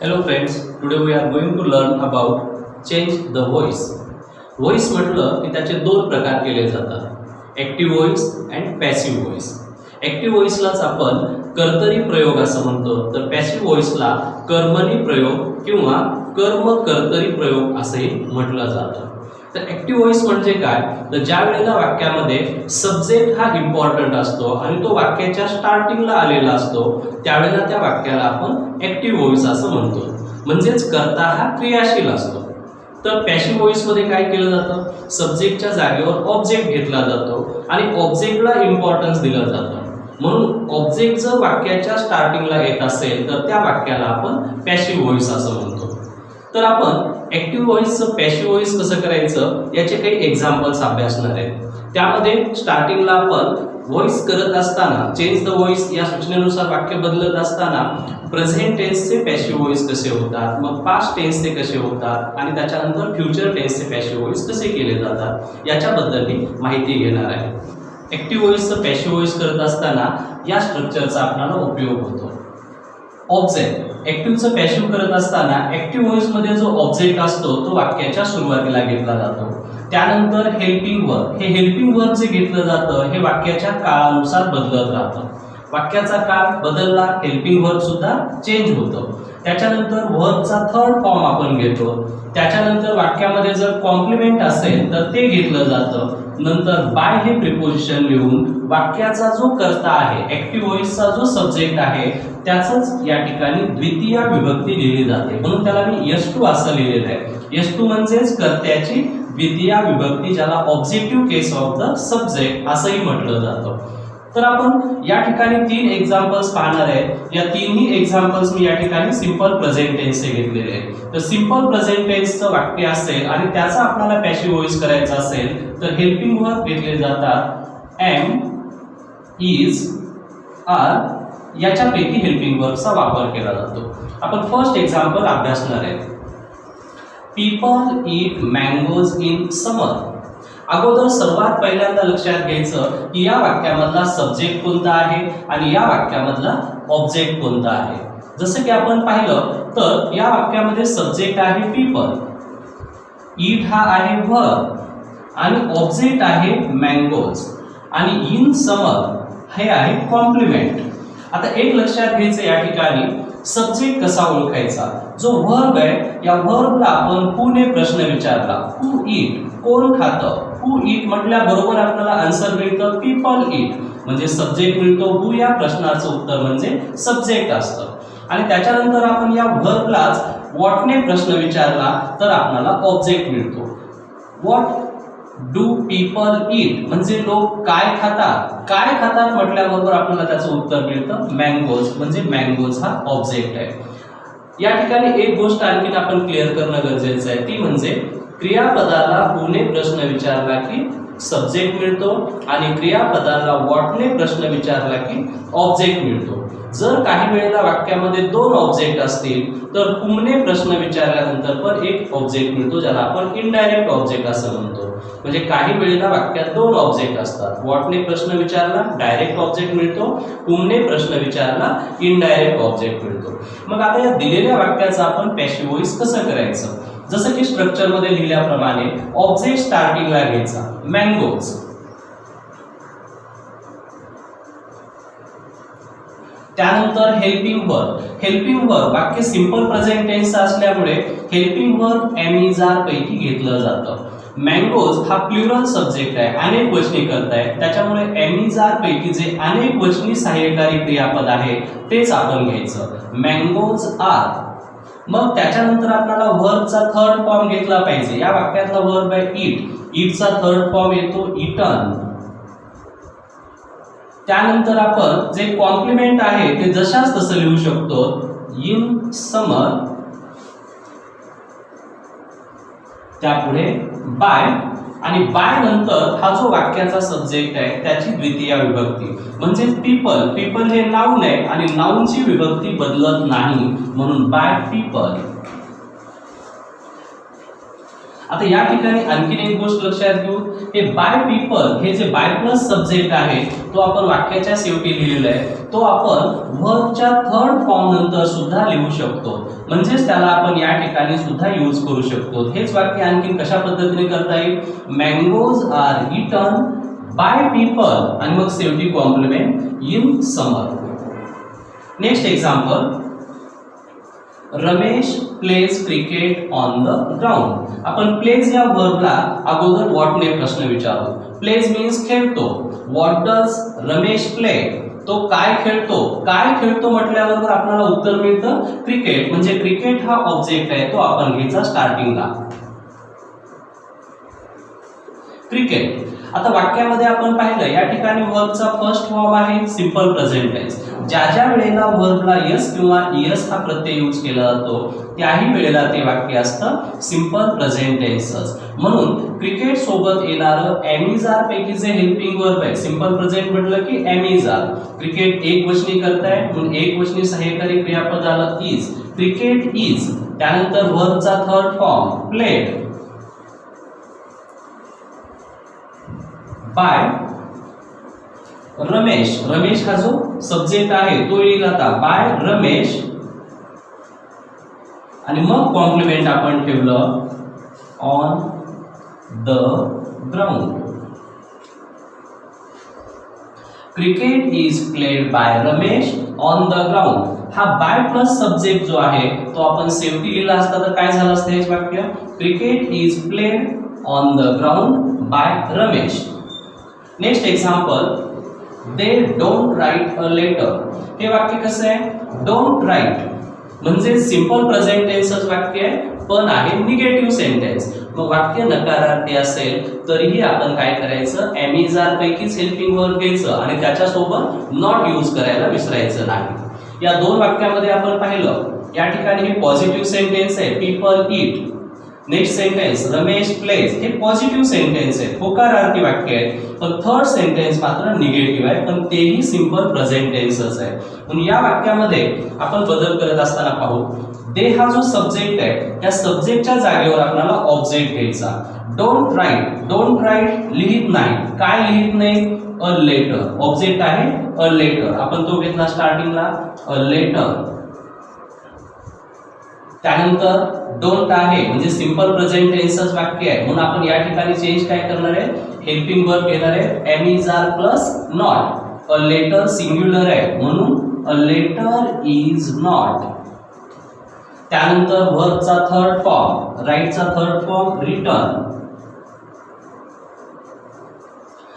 Hello friends, today we are going to learn about change the voice. Voice म्हटलं की त्याचे दोन प्रकार केले जातात, active voice and passive voice. Active व्हॉइसलाच आपण कर्तरी प्रयोग असं म्हणतो, तर पॅसिव्ह व्हॉइसला कर्मणी प्रयोग किंवा कर्म कर्तरी प्रयोग असंही म्हटलं जातं. तर ऍक्टिव्ह व्हॉइस म्हणजे काय, तर ज्या वेळेला वाक्यामध्ये सब्जेक्ट हा इम्पॉर्टंट असतो आणि तो वाक्याच्या स्टार्टिंगला आलेला असतो, त्यावेळेला त्या वाक्याला आपण ऍक्टिव्ह व्हॉइस असं म्हणतो, म्हणजेच कर्ता हा क्रियाशील असतो. तर पॅसिव्ह व्हॉइस मध्ये काय केलं जातं, सब्जेक्टच्या जागेवर ऑब्जेक्ट घेतला जातो आणि ऑब्जेक्टला इम्पॉर्टन्स दिलं जातं. म्हणून ऑब्जेक्ट जर वाक्याच्या स्टार्टिंगला येत असेल तर त्या वाक्याला आपण पॅसिव्ह व्हॉइस असं म्हणतो. तर आपण ऍक्टिव्ह व्हॉइसचं पॅसिव्ह व्हॉइस कसं करायचं याचे काही एक्झाम्पल्स अभ्यासणार आहेत. त्यामध्ये स्टार्टिंगला आपण व्हॉइस करत असताना चेंज द व्हॉइस या सूचनेनुसार वाक्य बदलत असताना प्रेझेंट टेन्सचे पॅसिव्ह व्हॉइस कसे होतात, मग पास्ट टेन्सचे कसे होतात आणि त्याच्यानंतर फ्युचर टेन्सचे पॅसिव्ह व्हॉइस कसे केले जातात याच्याबद्दल मी माहिती घेणार आहे. ऍक्टिव्ह व्हॉइसचं पॅसिव्ह व्हॉइस करत असताना या स्ट्रक्चरचा आपल्याला उपयोग होतो. ऑब्जेक्ट ऍक्टिव्हचं पॅसिव्ह करत असताना ऍक्टिव्ह व्हॉइस मध्ये जो ऑब्जेक्ट असतो तो वाक्याच्या सुरुवातीला घेतला जातो. त्यानंतर हेल्पिंग वर्ब, हे हेल्पिंग वर्ब जे घेतलं जातं हे वाक्याच्या काळानुसार बदलत राहतं. वाक्याचा काळ बदलला, हेल्पिंग वर्ब सुद्धा चेंज होतो. त्याच्यानंतर वर्बचा थर्ड फॉर्म आपण घेतो. त्याच्यानंतर वाक्यामध्ये जर कॉम्प्लिमेंट असेल तर ते घेतलं जातं. नंतर बाय हे प्रिपोजिशन लिहून वाक्याचा जो कर्ता आहे, ऍक्टिव्ह व्हॉइसचा जो सब्जेक्ट आहे त्याचंच या ठिकाणी द्वितीय विभक्ती लिहिली जाते, म्हणून त्याला मी S2 असं लिहिलेलं आहे. S2 म्हणजेच कर्त्याची द्वितीय विभक्ती, ज्याला objective case of the subject असंही म्हटलं जातं. तर आपण या ठिकाणी 3 एक्झाम्पल्स पाहणार आहे. या तिन्ही एक्झाम्पल्स मी या ठिकाणी सिंपल प्रेझेंट टेन्सचे घेतलेले आहेत. तर सिंपल प्रेझेंट टेन्सचं वाक्य असेल आणि त्याचा आपल्याला पॅसिव्ह व्हॉइस करायचा असेल तर हेल्पिंग वर्ब घेतले जातात एम, इज, आर याच्यापैकी हेल्पिंग वर्बचा वापर केला जातो. आपण फर्स्ट एक्झाम्पल अभ्यासणार आहे. People eat mangoes in summer. अगोदर सर्वात पहिल्यांदा लक्षात घ्यायचं की या वाक्यामधला सब्जेक्ट कोणता आहे आणि या वाक्यामधला ऑब्जेक्ट कोणता आहे. जसं की आपण पाहिलं तर या वाक्यामध्ये सब्जेक्ट आहे पीपल, ईट हा आहे वर्ब आणि ऑब्जेक्ट आहे मँगोज आणि इन समर हे आहे कॉम्प्लिमेंट. आता एक लक्षात घ्यायचं या ठिकाणी सब्जेक्ट कसा ओळखायचा, जो वर्ब आहे या वर्बला आपण हू ने प्रश्न विचारला, हू ईट कोण खातं, हू ईट म्हटल्याबरोबर आपल्याला आन्सर मिळतं पीपल ईट, म्हणजे सब्जेक्ट मिळतो. हू या प्रश्नाचं उत्तर म्हणजे सब्जेक्ट असतं. आणि त्याच्यानंतर आपण या वर्बलाच व्हॉट ने प्रश्न विचारला तर आपल्याला ऑब्जेक्ट मिळतो. व्हॉट डू पीपल ईट म्हणजे लोक काय खातात, काय खातात म्हटल्याबरोबर आपल्याला त्याचं उत्तर मिळतं मँगोज, म्हणजे मँगोज हा ऑब्जेक्ट आहे. या ठिकाणी एक गोष्ट आणखी आपण क्लिअर करणं गरजेचं आहे, ती म्हणजे क्रियापदाला हूने प्रश्न विचारला की सब्जेक्ट मिळतो आणि क्रियापदाला व्हॉटने प्रश्न विचारला की ऑब्जेक्ट मिळतो. जर काही वेळेला वाक्यामध्ये 2 ऑब्जेक्ट असतील तर हूने प्रश्न विचारल्यानंतर पण एक ऑब्जेक्ट मिळतो, ज्याला आपण इनडायरेक्ट ऑब्जेक्ट असं म्हणतो. म्हणजे काही वेळेला वाक्यात 2 ऑब्जेक्ट असतात, व्हॉटने प्रश्न विचारला डायरेक्ट ऑब्जेक्ट मिळतो, हूने प्रश्न विचारला इनडायरेक्ट ऑब्जेक्ट मिळतो. मग आता या दिलेल्या वाक्याचं आपण पॅसिव्ह व्हॉइस कसं करायचं, जसं की स्ट्रक्चर मध्ये लिहिल्याप्रमाणे ऑब्जेक्ट स्टार्टिंगला घ्यायचा मँगोज, त्यानंतर हेल्पिंग वर्ब. हेल्पिंग वर्ब वाक्य सिंपल प्रेझेंट टेन्स असल्यामुळे helping verb am, is, are पैकी घेतलं जातं. मँगोज हा प्लुरल सब्जेक्ट आहे, अनेक वचनी करता आहे, त्याच्यामुळे एम, इज, आर पैकी जे अनेक वचनी सहाय्यकारी क्रियापद आहे तेच आपण घ्यायचं, मँगोज आर. मग त्याच्यानंतर आपल्याला वर्बचा थर्ड फॉर्म घेतला पाहिजे. या वाक्यातला वर्ब आहे ईट, ईटचा थर्ड फॉर्म येतो इटन. त्यानंतर आपण जे कॉम्प्लिमेंट आहे ते जशाच तसं लिहू शकतो इन समर, त्यापुढे बाय आणि बाय नंतर हा जो वाक्याचा सब्जेक्ट आहे त्याची द्वितीय विभक्ती म्हणजे पीपल. पीपल हे नाउन आहे आणि नाउनची विभक्ती बदलत नाही, म्हणून बाय पीपल. आता या ठिकाणी आणखीन एक गोष्ट लक्षात घेऊ, हे बाय पीपल हे जे बाय प्लस सब्जेक्ट आहे तो आपण वाक्याच्या शेवटी लिहिलेला आहे, तो आपण वर्बच्या थर्ड फॉर्म नंतर सुद्धा लिहू शकतो, म्हणजेच त्याला आपण या ठिकाणी सुद्धा यूज करू शकतो। हेच वाक्य आणखीन कशा पद्धतीने करता येईल, mangoes are eaten by people आणि मग शेवटी complement in summer. Next example, Ramesh plays cricket on the ground. आपण प्लेज या वर्बला अगोदर व्हॉट ने प्रश्न विचारतो। प्लेज मीन्स खेळतो, व्हॉट डज रमेश प्ले, तो काय खेळतो, काय खेळतो म्हटल्यावर आपल्याला उत्तर मिळतं क्रिकेट, म्हणजे क्रिकेट हा ऑब्जेक्ट आहे तो आपण घ्यायचा स्टार्टिंगला, क्रिकेट। आता वाक्यामध्ये आपण पाहिलं या ठिकाणी वर्बचा फर्स्ट फॉर्म आहे सिंपल प्रेझेंट टेन्स, ज्या ज्या वेळेला वर्बला यस किंवा इयस हा प्रत्यय यूज केला जातो त्याही वेळेला ते वाक्य असतं सिंपल प्रेझेंट टेन्सच। म्हणून क्रिकेट सोबत येणारं एम इज आर पैकी जे हेल्पिंग वर्ब आहे, सिंपल प्रेझेंट म्हटलं की एम इज आर, क्रिकेट एक वचनी करताय म्हणून एक वचनी सहाय्यकारी क्रियापद आलं इज, क्रिकेट इज, त्यानंतर वर्बचा third form played by Ramesh, Ramesh हा जो सब्जेक्ट आहे तो येईल आता बाय रमेश, आणि मग कॉम्प्लिमेंट आपण ठेवलं on the ground, cricket is played by Ramesh on the ground. हा बाय प्लस सब्जेक्ट जो आहे तो आपण शेवटी लिहिला असता तर काय झालं असतं हे वाक्य, cricket is played on the ground by Ramesh. Next example, they don't write a letter. हे वाक्य कसं आहे, डोंट राईट म्हणजे सिंपल प्रेझेंट टेन्सच वाक्य आहे पण आहे निगेटिव्ह सेंटेन्स, मग वाक्य नकारार्थी असेल तरीही आपण काय करायचं, एम इज आर पैकीच हेल्पिंग वर्ब घ्यायचं आणि त्याच्यासोबत नॉट यूज करायला विसरायचं नाही। या दोन वाक्यामध्ये आपण पाहिलं या ठिकाणी हे पॉझिटिव्ह सेंटेन्स आहे, people eat. Next sentence, Ramesh plays, हे पॉझिटिव्ह सेंटेन्स आहे, होकारार्थी वाक्य आहे, पण थर्ड सेंटेन्स मात्र निगेटिव्ह आहे पण तेही सिंपल प्रेझेंट टेन्सच आहे। म्हणून या वाक्यामध्ये आपण बदल करत असताना पाहू, दे हा जो सब्जेक्ट आहे त्या सब्जेक्टच्या जागेवर आपल्याला ऑब्जेक्ट घ्यायचा, डोंट राईट, डोंट राईट लिहित नाही, काय लिहित नाही, अ लेटर, ऑब्जेक्ट आहे अ लेटर, आपण तो घेतला स्टार्टिंगला अ लेटर, त्यानंतर डोंट आहे म्हणजे सिंपल प्रेझेंट टेन्सच वाक्य आहे म्हणून आपण या ठिकाणी चेंज काय करणार आहे, हेल्पिंग वर्ब घेणार आहे am is are plus not, a letter singular आहे म्हणून अ लेटर इज नॉट, त्यानंतर वर्बचा थर्ड फॉर्म, राईटचा थर्ड फॉर्म रिटर्न,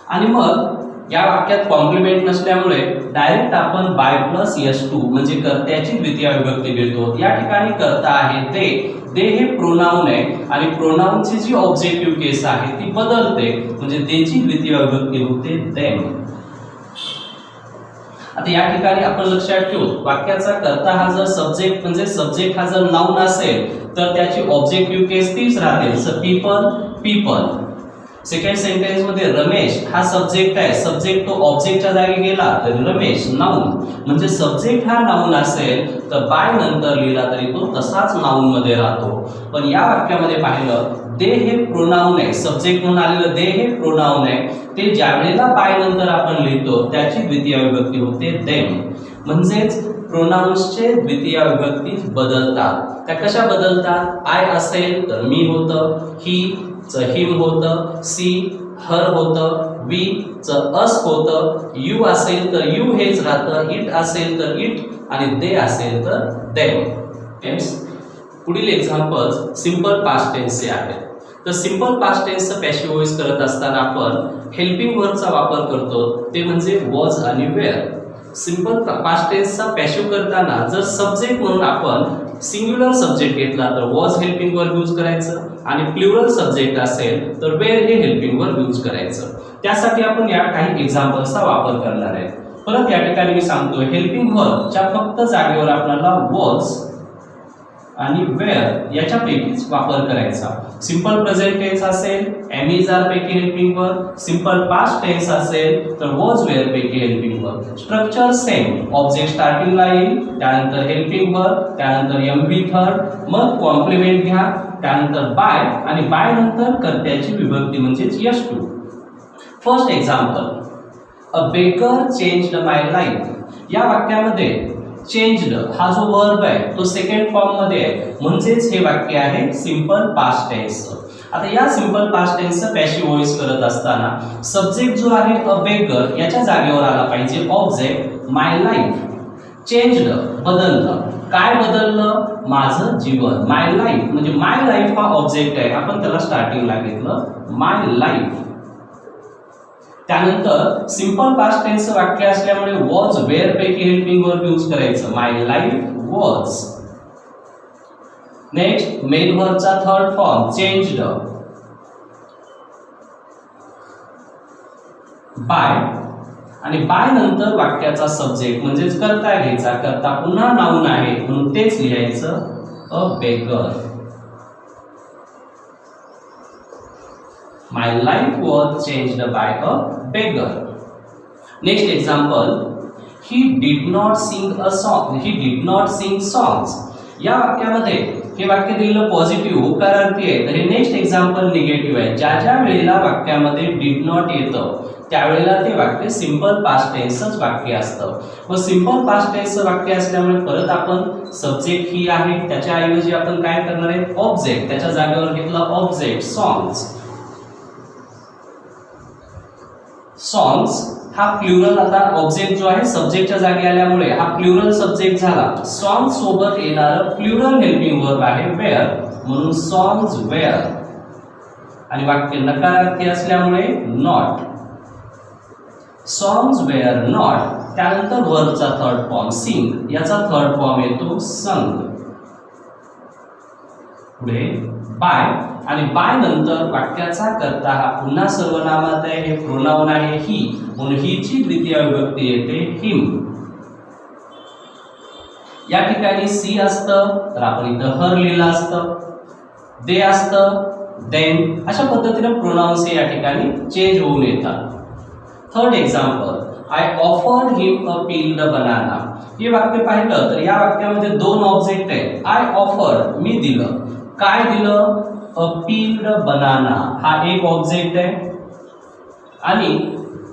आणि मग या वाक्यात कॉम्प्लिमेंट नसल्यामुळे डायरेक्ट आपण बाय प्लस एस टू म्हणजे कर्त्याची द्वितीय विभक्ती घेतो। या ठिकाणी कर्ता आहे ते, दे हे प्रोनाउन आहे आणि प्रोनाउनची जी ऑब्जेक्टिव्ह केस आहे ती बदलते म्हणजे देची द्वितीय विभक्ती होते देम। आता या ठिकाणी आपण लक्षात ठेवू, वाक्याचा कर्ता हा जर सब्जेक्ट म्हणजे सब्जेक्ट हा जर नाउन असेल तर त्याची ऑब्जेक्टिव्ह केस तीच राहते, स पीपल पीपल। सेकंड सेंटेन्स मध्ये रमेश हा सब्जेक्ट आहे, सब्जेक्ट तो ऑब्जेक्टच्या जागी गेला तर रमेश नाउन, म्हणजे सब्जेक्ट हा नाउन असेल तर बाय नंतर लिहिला तरी तो तसाच नाउन मध्ये राहतो। पण या वाक्यामध्ये पाहिलं दे हे प्रोनाउन आहे, सब्जेक्ट म्हणून आलेलं दे हे प्रोनाउन आहे, ते ज्या वेळेला बाय नंतर आपण लिहितो त्याची द्वितीय विभक्ती होते देम, म्हणजेच प्रोनाउन्सचे द्वितीय विभक्ती बदलतात। त्या कशा बदलतात, आय असेल तर मी होतं, ही च हिम होतं, सी हर होतं, वी च अस होतं, यू असेल तर यू हेच राहतं, इट असेल तर इट आणि दे असेल तर देम। पुढील एक्झाम्पल्स सिंपल पास्ट टेन्सचे आहेत। तर सिंपल पास्ट टेन्सचं पॅसिव्ह वॉइस करत असताना आपण हेल्पिंग वर्बचा वापर करतो ते म्हणजे वॉज आणि वेअर। सिंपल पास्ट टेन्सचा पॅसिव्ह करताना जर सब्जेक्ट म्हणून आपण सिंग्युलर सब्जेक्ट घेतला तर वॉज हेल्पिंग वर्ब यूज करायचं आणि प्लुरल सब्जेक्ट असेल तर वेअर हे हेल्पिंग वर्ब यूज करायचं। त्यासाठी आपण या काही एक्झाम्पल्सचा वापर करणार आहे। परत या ठिकाणी मी सांगतो हेल्पिंग वर्बच्या फक्त जागेवर आपल्याला वॉज आणि वेअर याच्यापैकीच वापर करायचा। सिंपल प्रेझेंट टेन्स असेल एम इज आर पैकी helping verb, simple past tense असेल तर वॉज वेअर पैकी helping verb. Structure same, object स्टार्टिंगला येईल, त्यानंतर हेल्पिंग वर्ब, त्यानंतर एम बी थर्ड, मग कॉम्प्लिमेंट घ्या, त्यानंतर बाय आणि बाय नंतर कर्त्याची विभक्ती म्हणजेच S2. First example, a baker changed my life. या वाक्यामध्ये चेंज्ड हा जो वर्ब आहे तो सेकंड फॉर्म मध्ये आहे, म्हणजेच हे वाक्य आहे सिंपल पास्ट टेन्स. आता या सिंपल पास्ट टेन्सचं पॅसिव्ह व्हॉइस करत असताना सब्जेक्ट जो आहे अ बेकर याच्या जागेवर आला पाहिजे ऑब्जेक्ट माय लाईफ. चेंज्ड बदललं, काय बदललं? माझं जीवन. माय लाईफ म्हणजे माय लाईफ हा ऑब्जेक्ट आहे, आपण त्याला स्टार्टिंगला घेतलं माय लाईफ. त्यानंतर सिंपल पास्ट टेन्सचं वाक्य असल्यामुळे वॉज वेअर पैकी हेल्पिंग वर्ब यूज करायचं, my life was. Next main वर्बचा थर्ड फॉर्म चेंज्ड, बाय आणि बाय नंतर वाक्याचा सब्जेक्ट म्हणजेच कर्ता घ्यायचा. कर्ता पुन्हा नाउन आहे म्हणून तेच लिहायचं a baker. My life was changed by a baker. Next example, he did not sing a song. He did not sing songs. या वाक्यामध्ये हे वाक्य दिलेलं पॉझिटिव्ह होकारार्थी आहे, तर हे नेक्स्ट एक्झाम्पल निगेटिव्ह आहे. ज्या ज्या वेळेला वाक्यामध्ये डिड नॉट येतं त्यावेळेला ते वाक्य सिंपल पास्ट टेन्सच वाक्य असतं. मग सिंपल पास्ट टेन्सचं वाक्य असल्यामुळे परत आपण सब्जेक्ट ही आहे त्याच्या ऐवजी आपण काय करणार आहे ऑब्जेक्ट, त्याच्या जागेवर घेतला ऑब्जेक्ट सॉंग्स. सॉंग्स हा प्लुरल, आता ऑब्जेक्ट जो आहे सब्जेक्टच्या जागी आल्यामुळे हा प्लुरल सब्जेक्ट झाला. सॉंग्स सोबत येणारं प्लुरल हेल्पिंग वर्ब आहे वेअर, म्हणून सॉंग्स वेअर. आणि वाक्य नकारार्थी असल्यामुळे नॉट. Songs wear not. त्यानंतर वर्बचा थर्ड फॉर्म सिंग, याचा थर्ड फॉर्म येतो संग. पुढे बाय आणि बाय नंतर वाक्याचा कर्ता हा पुन्हा सर्वनामात आहे, हे प्रोनाउन आहे ही, म्हणून हीची द्वितीय विभक्ती येते हिम. या ठिकाणी सी असतं तर आपण इथं हर लिहिलं असतं, दे असतं देन. अशा पद्धतीने प्रोनाउन्स हे या ठिकाणी चेंज होऊन येतात. Third example, I offered him a peeled banana. हे वाक्य पाहिलं तर या वाक्यामध्ये दोन ऑब्जेक्ट आहेत. आय ऑफर्ड मी दिलं, काय दिलं? अ पील्ड बनाना हा एक ऑब्जेक्ट आहे. आणि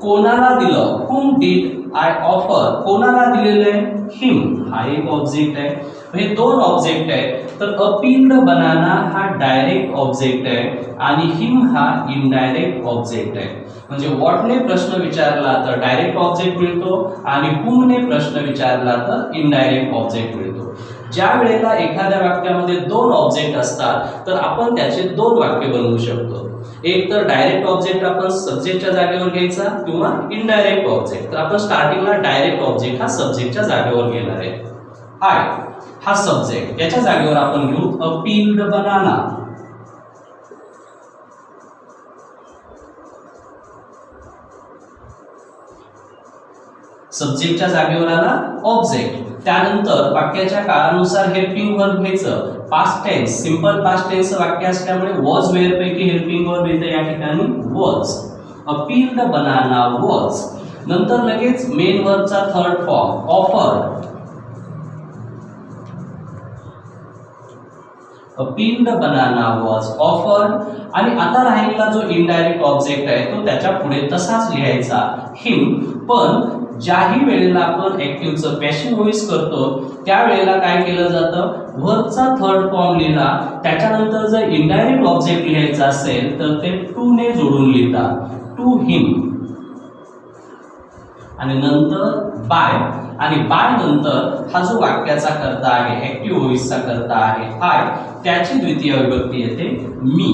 कोणाला दिलं? whom did I offer? कोणाला दिलेलं आहे? him हा एक ऑब्जेक्ट आहे. हे दोन ऑब्जेक्ट आहेत. तर अ पील्ड बनाना हा डायरेक्ट ऑब्जेक्ट आहे आणि हिम हा इनडायरेक्ट ऑब्जेक्ट आहे. म्हणजे व्हॉटने प्रश्न विचारला तर डायरेक्ट ऑब्जेक्ट मिळतो आणि whomने प्रश्न विचारला तर इनडायरेक्ट ऑब्जेक्ट मिळतो. ज्या वेळेला एखाद्या वाक्यामध्ये दोन ऑब्जेक्ट असतात तर आपण त्याचे दोन वाक्य बनवू शकतो. एक तर डायरेक्ट ऑब्जेक्ट आपण सब्जेक्टच्या जागेवर घ्यायचा किंवा इनडायरेक्ट ऑब्जेक्ट. तर आपण स्टार्टिंगला डायरेक्ट ऑब्जेक्ट हा सब्जेक्टच्या जागेवर घेणार आहे. आय हा सब्जेक्ट, याच्या जागेवर आपण घेऊ अ पील्ड बनाना. सब्जेक्टच्या जागेवर आला ऑब्जेक्ट. त्यानंतर वाक्याच्या काळानुसार हेल्पिंग वर्ब घ्यायचं. Past tense simple past tense वाक्य असल्यामुळे वॉज वेअर पैकी हेल्पिंग वर्ब येतं या ठिकाणी was. A peeled banana was. नंतर लगेच मेन वर्बचा third form offered. A peeled banana was offered. आणि आता राहिलेला जो इनडायरेक्ट ऑब्जेक्ट आहे तो त्याच्या पुढे तसाच लिहायचा हिम. पण ज्याही वेळेला आपण ऍक्टिव्हचं पॅसिव्ह व्हॉइस करतो त्यावेळेला काय केलं जातं, वर्बचा थर्ड फॉर्म लिहिला त्याच्यानंतर जर इनडायरेक्ट ऑब्जेक्ट लिहायचा असेल तर ते टू ने जोडून लिहितात, टू हिम. आणि नंतर बाय आणि बाय नंतर हा जो वाक्याचा कर्ता आहे ऍक्टिव्ह व्हॉइसचा कर्ता आहे आय, त्याची द्वितीय विभक्ती येते me.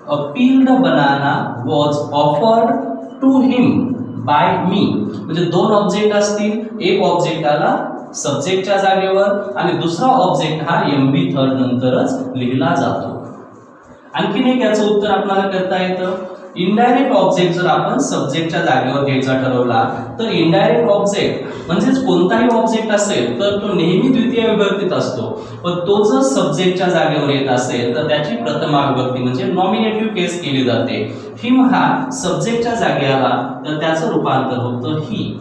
A peeled banana was offered to him by me. म्हणजे दोन ऑब्जेक्ट असतील, एक ऑब्जेक्ट आला सब्जेक्टच्या जागेवर आणि दुसरा ऑब्जेक्ट हा एमबी थर्ड नंतरच लिहिला जातो. आणखीन एक याचं उत्तर आपल्याला करता येतं. इनडायरेक्ट ऑब्जेक्ट जर आपण सब्जेक्टच्या जागेवर घ्यायचा ठरवला तर इनडायरेक्ट ऑब्जेक्ट म्हणजेच कोणताही ऑब्जेक्ट असेल तर तो नेहमी द्वितीय विभक्तीत असतो. पण तो जर सब्जेक्टच्या जागेवर येत असेल तर त्याची प्रथमा विभक्ती म्हणजे नॉमिनेटिव्ह केस केली जाते. हिम हा सब्जेक्टच्या जागी आला तर त्याचं रूपांतर होतं ही.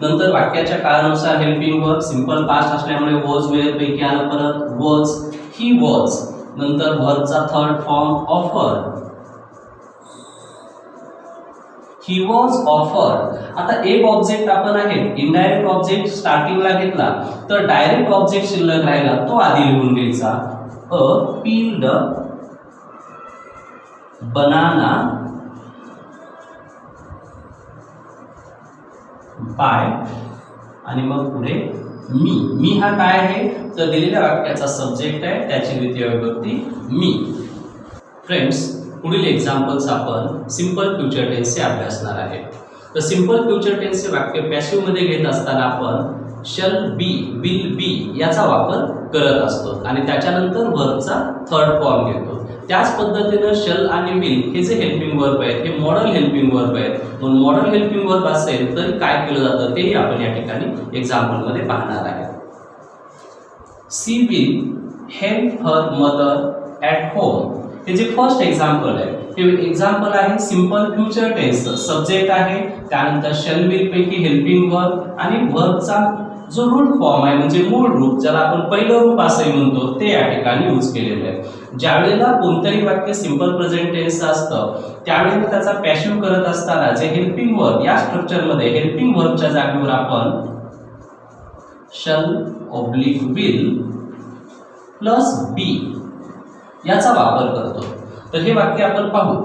नंतर वाक्याच्या काळानुसार हेल्पिंग वर्ब सिंपल पास्ट असल्यामुळे वॉज वेअर पैकी आलं परत वॉज, ही वॉज. नंतर वर्बचा third form offer, he was offer. आता एक ऑब्जेक्ट आपण आहे इनडायरेक्ट ऑब्जेक्ट स्टार्टिंगला घेतला तर डायरेक्ट ऑब्जेक्ट शिल्लक राहिला तो आधी लिहून घ्यायचा. अ पील्ड बनाना बाय आणि मग पुढे मी. मी हा काय आहे तर दिलेल्या वाक्याचा सब्जेक्ट आहे, त्याची द्वितीय विभक्ती मी. फ्रेंड्स, पुढील एक्झाम्पल्स आपण सिंपल फ्युचर टेन्सचे अभ्यासणार आहे. तर सिंपल फ्युचर टेन्सचे वाक्य पॅसिव्ह मध्ये घेत असताना आपण शल बी, विल बी याचा वापर करत असतो आणि त्याच्यानंतर वर्बचा थर्ड फॉर्म घेतो. त्याच पद्धतीने शल आणि विल हे जे हेल्पिंग वर्ब आहेत हे मॉडल हेल्पिंग वर्ब आहेत. म्हणून मॉडल हेल्पिंग वर्ब असेल तर काय केलं जातं तेही आपण या ठिकाणी एक्झाम्पल मध्ये पाहणार आहे. She will help her mother at home. हे जे फर्स्ट एक्झाम्पल आहे हे एक्झाम्पल आहे सिंपल फ्युचर टेन्सचं. सब्जेक्ट आहे, त्यानंतर शल विल पैकी हेल्पिंग वर्ब आणि वर्बचा जो रूट फॉर्म आहे म्हणजे मूळ रूप ज्याला आपण पहिलं रूप असे म्हणतो ते या ठिकाणी यूज केलेलं आहे. ज्यावेळेला कोणतंही वाक्य सिंपल प्रेझेंट टेन्सचं असतं त्यावेळेला त्याचा पॅसिव्ह करत असताना जे हेल्पिंग वर्ब या स्ट्रक्चरमध्ये हेल्पिंग वर्बच्या जागेवर आपण shall oblique will plus be याचा वापर करतो. तर हे वाक्य आपण पाहू.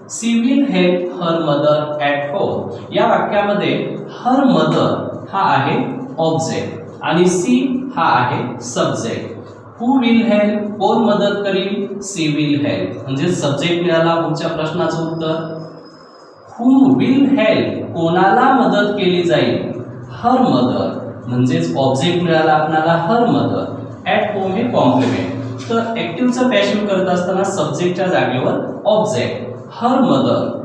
She will help her mother at home. या वाक्यामध्ये हर मदर हा आहे ऑब्जेक्ट आणि सी हा आहे सब्जेक्ट. हु विल हेल्प, कोण मदत करील, सी विल हेल्प. म्हणजे सब्जेक्ट मिळाला पुढच्या प्रश्नाचं उत्तर. हु विल हेल्प, कोणाला मदत केली जाईल, हर मदर म्हणजेच ऑब्जेक्ट मिळाला आपल्याला हर मदर. ॲट होम हे कॉम्प्लिमेंट. तर ऍक्टिव्हचं पॅसिव्ह करत असताना सब्जेक्टच्या जागेवर ऑब्जेक्ट हर मदर.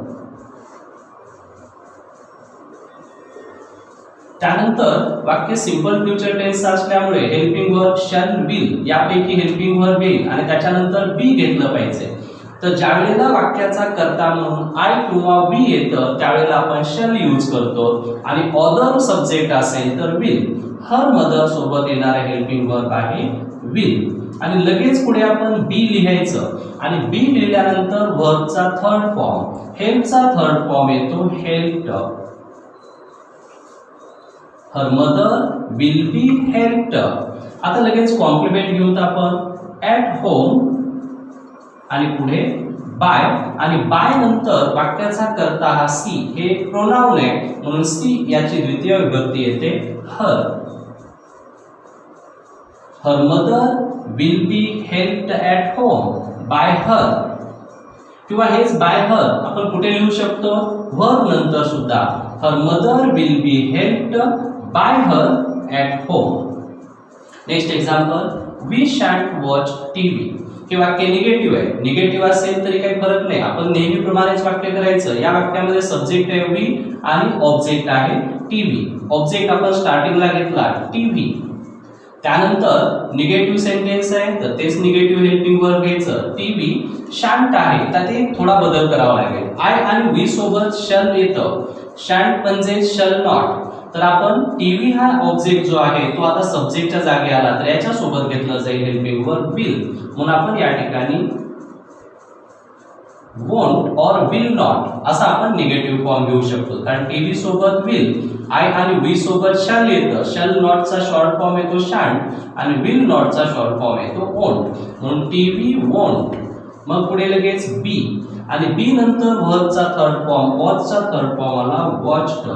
त्यानंतर वाक्य सिंपल फ्युचर टेन्स असल्यामुळे हेल्पिंग वर्ब शल विल यापैकी हेल्पिंग वर्ब येईल आणि त्याच्यानंतर बी घेतलं पाहिजे. तर ज्यावेळेला वाक्याचा कर्ता म्हणून आय किंवा वी येतं त्यावेळेला आपण शल यूज करतो आणि ऑदर सब्जेक्ट असेल तर विल. हर मदर सोबत येणारा हेल्पिंग वर्ब आहे विल आणि लगेच पुढे आपण बी लिहायचं आणि बी लिहिल्यानंतर वर्बचा थर्ड फॉर्म हेल्पचा थर्ड फॉर्म येतो helped. Her mother will be helped. आता लगेच कॉम्प्लिमेंट घेऊन आपण ॲट होम आणि पुढे बाय आणि बाय नंतर वाक्याचा कर्ता हा सी हे प्रोनाउन आहे म्हणून सी याची द्वितीय विभक्ती येते her. Her mother will be helped at home by her. किंवा हेच बाय हर आपण कुठे लिहू शकतो वर्ब नंतर सुद्धा. Her mother will be helped by her at home. Next example, we shan't watch TV. हे वाक्य निगेटिव्ह आहे. निगेटिव्ह असेल तरी काही फरक नाही, आपण नेहमीप्रमाणेच वाक्य करायचं. या वाक्यामध्ये सब्जेक्ट आहे वी आणि ऑब्जेक्ट आहे टीव्ही. ऑब्जेक्ट आपण स्टार्टिंगला घेतला टीव्ही. त्यानंतर निगेटिव्ह सेंटेन्स आहे तर तेच निगेटिव्ह हेल्पिंग वर्ब घ्यायचं. टीव्ही शॅन्ट आहे तर ते थोडा बदल करावा लागेल. आय आणि वी सोबत शल येतं. शॅन्ट म्हणजे शल नॉट. तर आपण टीव्ही हा ऑब्जेक्ट जो आहे तो आता सब्जेक्टच्या जागी आला तर याच्या सोबत घेतलं जाईल हेल्पिंग वर्ब विल. म्हणून आपण या ठिकाणी वोंट और विल नॉट असा आपण निगेटिव्ह फॉर्म घेऊ शकतो. कारण टीव्ही सोबत विल, आय आणि वी सोबत शॅल येतं. शॅल नॉटचा शॉर्ट फॉर्म येतो शॅन्ट आणि विल नॉटचा शॉर्ट फॉर्म येतो वोंट. म्हणून टीव्ही वोंट. मग पुढे लगेच बी आणि बी नंतर वर्बचा थर्ड फॉर्म वॉचचा थर्ड फॉर्म आला watched.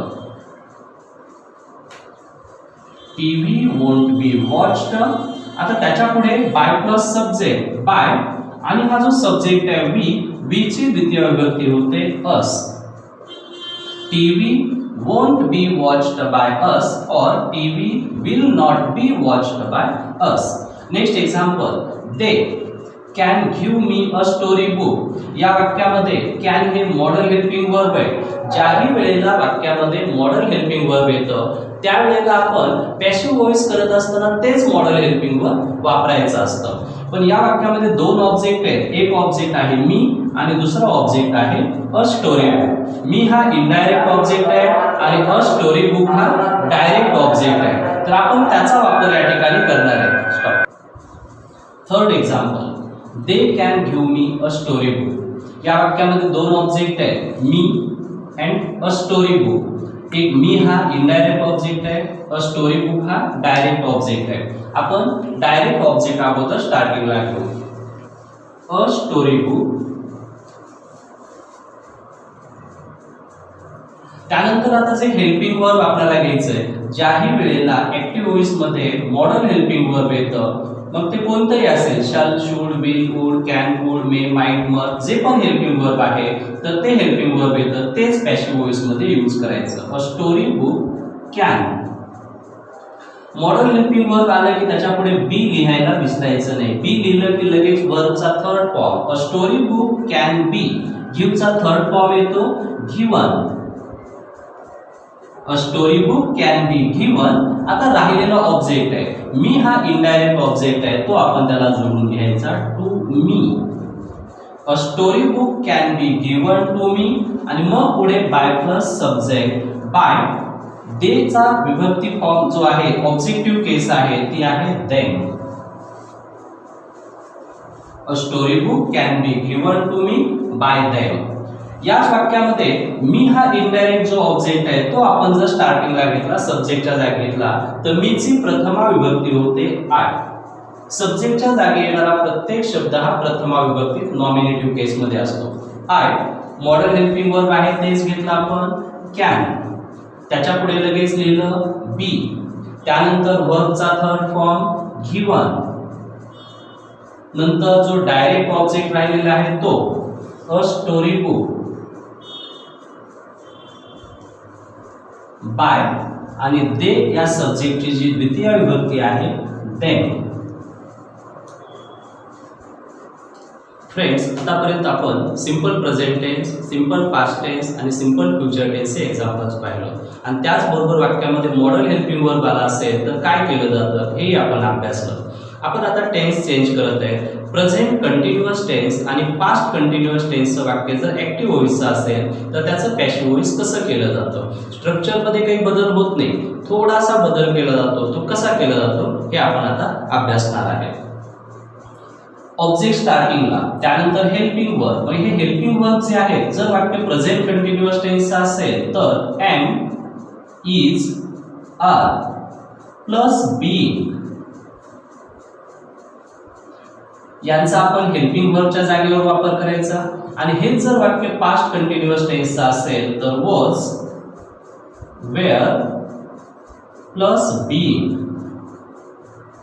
TV won't be watched. आता त्याच्या पुढे बाय प्लस सब्जेक्ट बाय आणि हा जो सब्जेक्ट आहे वी ची द्वितीय विभक्ती होते us. TV won't be watched by us और TV will not be watched by us. Next example, they can give me a story book. या वाक्यामध्ये कॅन हे मॉडल हेल्पिंग वर्ब आहे. ज्याही वेळेला वाक्यामध्ये मॉडल हेल्पिंग वर्ब येतं त्यावेळेला आपण पॅसिव्ह व्हॉइस करत असताना तेच मॉडल हेल्पिंग वर्ब वापरायचं असतं. पण या वाक्यामध्ये दोन ऑब्जेक्ट आहेत. एक ऑब्जेक्ट आहे मी आणि दुसरा ऑब्जेक्ट आहे अ स्टोरी बुक. मी हा इनडायरेक्ट ऑब्जेक्ट आहे आणि अ स्टोरी बुक हा डायरेक्ट ऑब्जेक्ट आहे. तर आपण त्याचा वापर या ठिकाणी करणार आहे. Stop. Third example, they can give me a story book. या वाक्यामध्ये दोन ऑब्जेक्ट आहेत, मी अँड अ स्टोरी बुक. एक मी हा इनडायरेक्ट ऑब्जेक्ट आहे, अ स्टोरी बुक हा डायरेक्ट ऑब्जेक्ट आहे. आपण डायरेक्ट ऑब्जेक्ट अगोदर स्टार्टिंगला घेऊ. अ स्टोरी बुक. त्यानंतर आता जे हेल्पिंग वर्ब आपल्याला घ्यायचं आहे, ज्याही वेळेला ऍक्टिव्ह व्हॉइस मध्ये मॉडर्न हेल्पिंग वर्ब येतं, मग ते कोणतंही असेल, shall, should, will, would, can, would, may, might, must, जे पण हेल्पिंग वर्ब आहे तर ते हेल्पिंग वर्ब येतं तेच पॅसिव्ह व्हॉइस मध्ये यूज करायचं. अ story book can. Modern helping verb आलं की त्याच्यापुढे बी लिहायला विसरायचं नाही. बी लिहिलं की लगेच वर्बचा third form. A story book can be. गिव्हचा थर्ड फॉर्म येतो given. A story book can be given. आता राहिलेला ऑब्जेक्ट आहे, मी हा इनडायरेक्ट ऑब्जेक्ट आहे, तो आपण त्याला जोडून घ्यायचा to me. A story book can be given to me. आणि मग पुढे बाय प्लस सब्जेक्ट. बाय देचा विभक्ती फॉर्म जो आहे, ऑब्जेक्टिव्ह केस आहे, ती आहे them. A story book can be given to me by them. याच वाक्यामध्ये मी हा इनडायरेक्ट जो ऑब्जेक्ट आहे तो आपण जर स्टार्टिंगला घेतला, सब्जेक्टच्या जागी घेतला, तर मीची प्रथमा विभक्ती होते आय. सब्जेक्टच्या जागी येणारा प्रत्येक शब्द हा प्रथमा विभक्तीत नॉमिनेटिव्ह केस मध्ये असतो. आय मॉडर्न हेल्पिंग वर्ब आहे, तेच घेतलं आपण. कॅन, त्याच्या पुढे लगेच लिहिलं बी. त्यानंतर वर्बचा थर्ड फॉर्म गिव्हन. नंतर जो डायरेक्ट ऑब्जेक्ट राहिलेला आहे तो अ स्टोरी बुक. बाय आणि दे या सब्जेक्टची जी द्वितीय विभक्ती आहे देम. फ्रेंड्स, आतापर्यंत आपण simple present tense, simple past tense आणि सिंपल फ्युचर टेन्सचे एक्झाम्पल्स पाहिलं. आणि त्याचबरोबर वाक्यामध्ये मॉडर्न हेल्पिंग वर्ब आला असेल तर काय केलं जातं हेही आपण अभ्यासलं. आपण आता टेन्स चेंज करत आहे. प्रेझेंट कंटिन्युअस टेन्स आणि पास्ट कंटिन्युअस टेन्सचं वाक्य जर ऍक्टिव्ह व्हॉइसचं असेल तर त्याचं पॅसिव्ह व्हॉइस कसं केलं जातं. स्ट्रक्चरमध्ये काही बदल होत नाही, थोडासा बदल केला जातो. तो कसा केला जातो हे आपण आता अभ्यासणार आहे. ऑब्जेक्ट स्टार्टिंगला, त्यानंतर हेल्पिंग वर्ब. मग हे हेल्पिंग वर्ब जे आहे, जर वाक्य प्रेझेंट कंटिन्युअस टेन्सचं असेल तर am, is, are plus being यांचा आपण हेल्पिंग वर्बच्या जागेवर वापर करायचा. आणि हे जर वाक्य पास्ट कंटिन्युअस टेन्सचं असेल तर वॉज, वेअर प्लस बीइंग